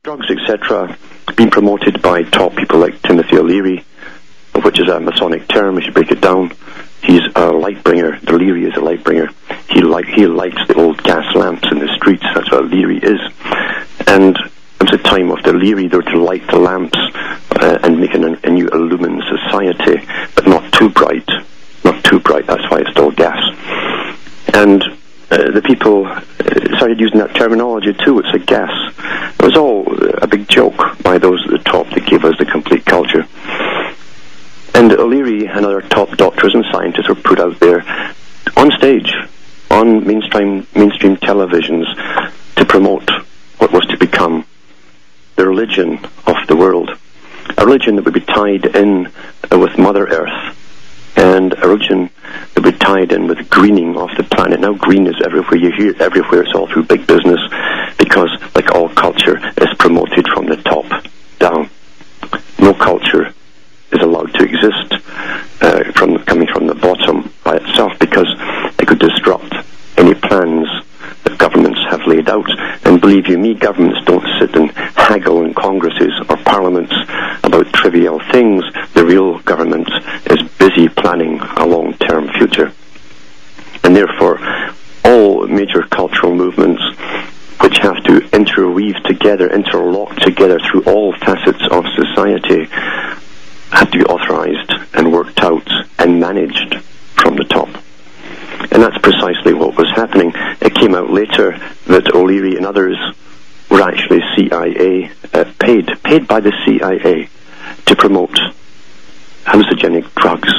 drugs, etc., being promoted by top people like Timothy O'Leary, which is a Masonic term. We should break it down. He's a light bringer. The Leary is a light bringer. He lights the old gas lamps in the streets. That's what a Leary is. And it was a time of the Leary. They were to light the lamps and make a new illumined society, but not too bright. Not too bright. That's why it's still gas. And the people started using that terminology too. It's a gas. It was all a big joke by those at the top that gave us the complete culture. And O'Leary and other top doctors and scientists were put out there on stage, on mainstream televisions, to promote what was to become the religion of the world. A religion that would be tied in with Mother Earth, and a religion that would be tied in with greening of the planet. Now green is everywhere. You hear it everywhere. It's all through big business, because, like all culture, it's promoted from the top down. No culture is allowed to exist coming from the bottom by itself, because it could disrupt any plans that governments have laid out. And believe you me, governments don't sit and haggle in congresses or parliaments about trivial things. The real government is busy planning a long-term future. And therefore, all major cultural movements which have to interweave together, interlock together through all facets of society, have to be authorized and worked out and managed from the top. And that's precisely what was happening. It came out later that O'Leary and others were actually CIA, paid by the CIA to promote hallucinogenic drugs.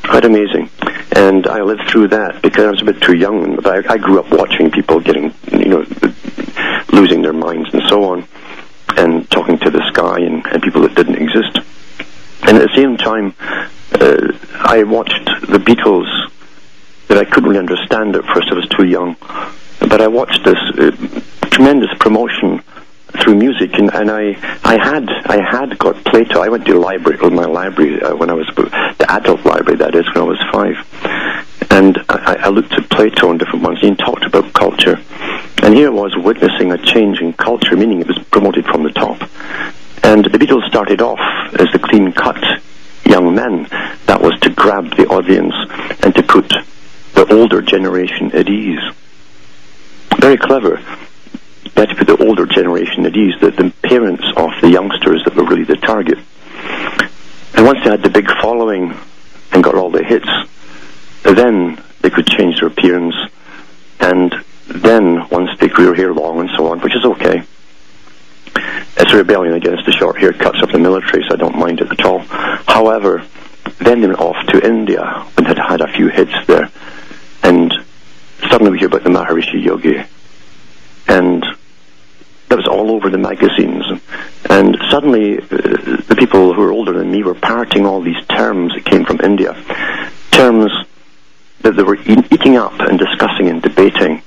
Quite amazing. And I lived through that because I was a bit too young, but I grew up watching people getting, losing their minds and so on, and talking to the sky and people that didn't exist. And at the same time, I watched the Beatles, that I couldn't really understand at first. I was too young. But I watched this tremendous promotion through music, and I had got Plato. I went to my library when I was, the adult library that is, when I was 5. And I looked at Plato and different ones, and he talked about culture. And here I was witnessing a change in culture, meaning it was promoted from the top. And the Beatles started off as the clean-cut young men. That was to grab the audience and to put the older generation at ease. Very clever. They had to put the older generation at ease, the parents of the youngsters that were really the target. And once they had the big following and got all the hits, then they could change their appearance, and then once they grew their hair long and so on, which is okay. It's a rebellion against the short haircuts of the military, so I don't mind it at all. However, then they went off to India and had a few hits there, and suddenly we hear about the Maharishi Yogi, and that was all over the magazines. And suddenly the people who were older than me were parroting all these terms that came from India, terms that they were eating up and discussing and debating.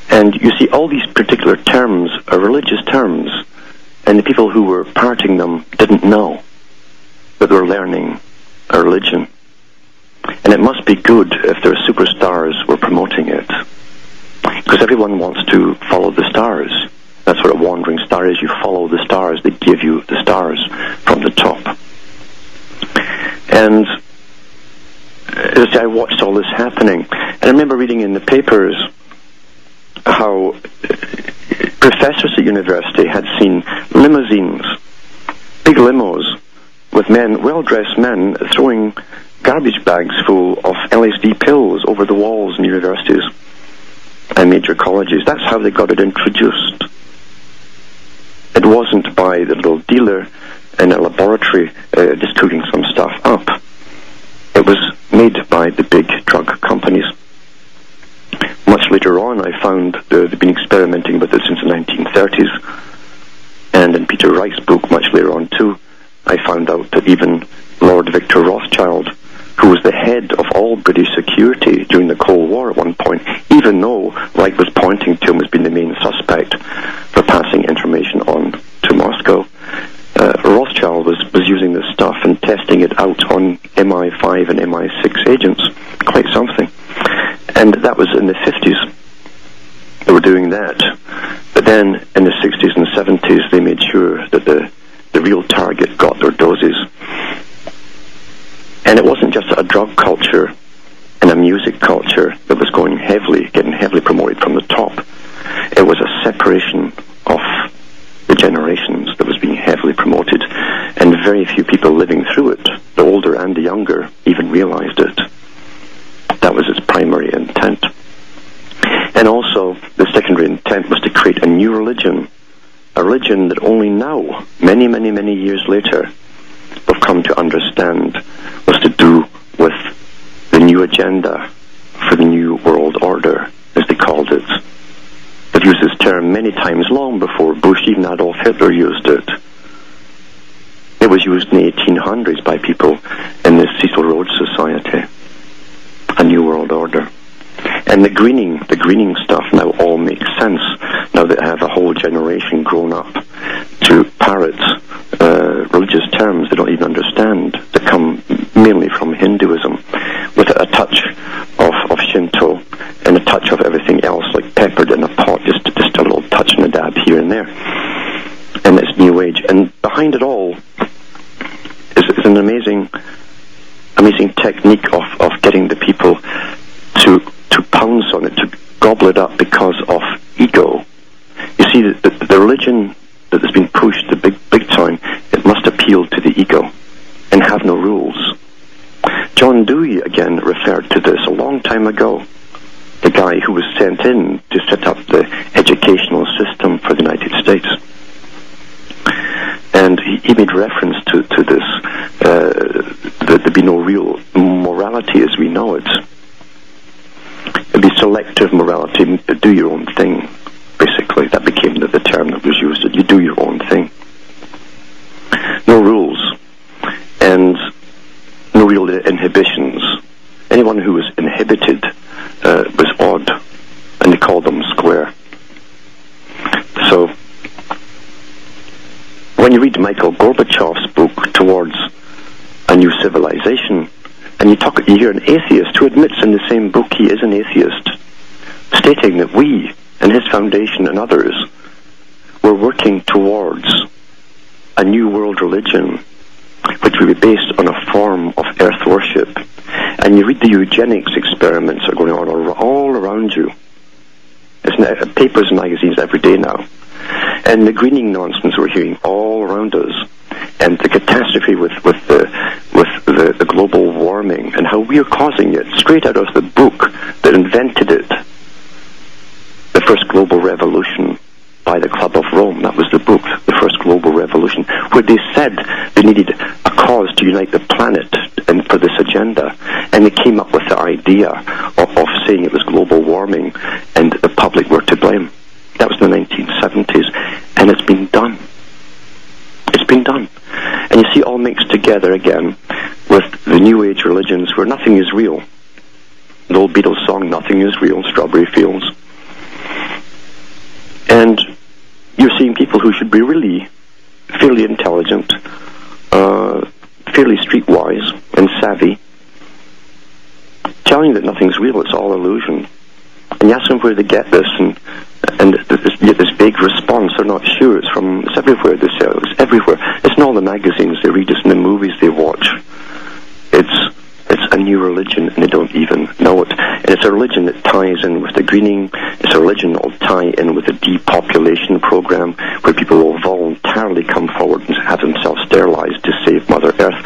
And you see, all these particular terms are religious terms, and the people who were parroting them didn't know that they were learning a religion. And it must be good if their superstars were promoting it, because everyone wants to follow the stars. That's what a wandering star is. You follow the stars. They give you the stars from the top. And as I watched all this happening, and I remember reading in the papers how professors at university had seen limousines, big limos, with men, well-dressed men, throwing garbage bags full of LSD pills over the walls in universities and major colleges. That's how they got it introduced. It wasn't by the little dealer in a laboratory just cooking some stuff up. It was made by the big drug companies. Much later on, I found they've been experimenting with it since the 1930s. And in Peter Wright's book, much later on too, I found out that even Lord Victor Rothschild, who was the head of all British security during the Cold War at one point, even though Wright was pointing to him as being the main suspect for passing information on to Moscow, Rothschild was using this stuff and testing it out on MI5 and MI6 agents. Quite something. And that was in the 50s. They were doing that. But then And in the 60s and 70s, they made sure that the real target got their doses. And it wasn't just a drug culture and a music culture that was getting heavily promoted from the top. It was a separation of the generations that was being heavily promoted, and very few people living through it, the older and the younger, even realized it. That was its primary intent. And also, the secondary intent was to create a new religion, a religion that only now, many, many, many years later, we've come to understand was to do with the new agenda for the new world order, as they called it. They've used this term many times long before Bush, even Adolf Hitler used it. It was used in the 1800s by people in the Cecil Rhodes Society, a new world order. And the greening stuff now all makes sense, now that I have a whole generation grown up to parrot religious terms they don't even understand, that come mainly from Hinduism, with a touch of Shinto and a touch of everything else, like peppered in a pot, just a little touch and a dab here and there. And it's New Age. And behind it all is an amazing technique of getting the people to pounce on it, to gobble it up because of ego. You see, the religion that has been pushed the big time, it must appeal to the ego and have no rules. John Dewey, again, referred to this a long time ago, the guy who was sent in to set up the educational system for the United States. And he made reference to this, that there'd be no real morality as we know it. It'd be selective morality, do your own thing, basically. That became the term that was used, that you do your own thing. No rules, and no real inhibitions. Anyone who was inhibited was odd, and they called them square. So, when you read Michael Gorbachev's book, Towards a New Civilization, and you hear an atheist who admits in the same book he is an atheist, stating that we, and his foundation and others, were working towards a new world religion, which would be based on a form of earth worship. And you read the eugenics experiments that are going on all around you. It's in papers and magazines every day now. And the greening nonsense we're hearing all around us, and the catastrophe with the global warming, and how we are causing it, straight out of the book that invented it, The First Global Revolution, by the Club of Rome. That was the book, The First Global Revolution, where they said they needed a cause to unite the planet and for this agenda. And they came up with the idea of saying it was global warming and the public were to blame. That was in the 1970s. And it's been done. It's been done. And you see, it all mixed together again with the New Age religions where nothing is real. The old Beatles song, Nothing is Real, Strawberry Fields. And you're seeing people who should be really fairly intelligent, fairly streetwise and savvy, telling you that nothing's real, it's all illusion. And you ask them where they get this, and this big response, they're not sure. It's everywhere, they say. It's everywhere. It's in all the magazines they read, it's in the movies they watch. It's a new religion, and they don't even know it. And it's a religion that ties in with the greening. It's a religion that will tie in with the depopulation program, where people will voluntarily come forward and have themselves sterilized to save Mother Earth.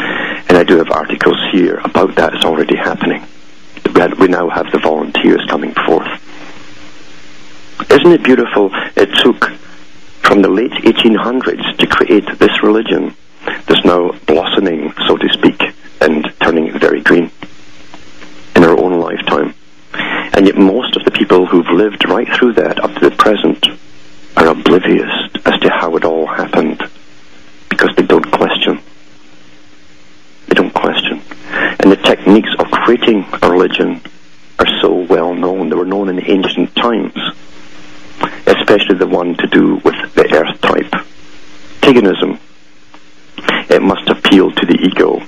And I do have articles here about that. It's already happening. We now have the volunteers coming forth. Isn't it beautiful? It took from the late 1800s to create this religion that's now blossoming, so to speak, and turning very green in our own lifetime. And yet most of the people who've lived right through that up to the present are oblivious as to how it all happened, because they don't question. They don't question. And the techniques of creating a religion are so well known. They were known in ancient times, especially the one to do with the earth type. Paganism. It must appeal to the ego,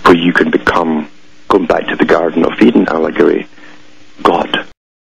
where you can become, going back to the Garden of Eden allegory,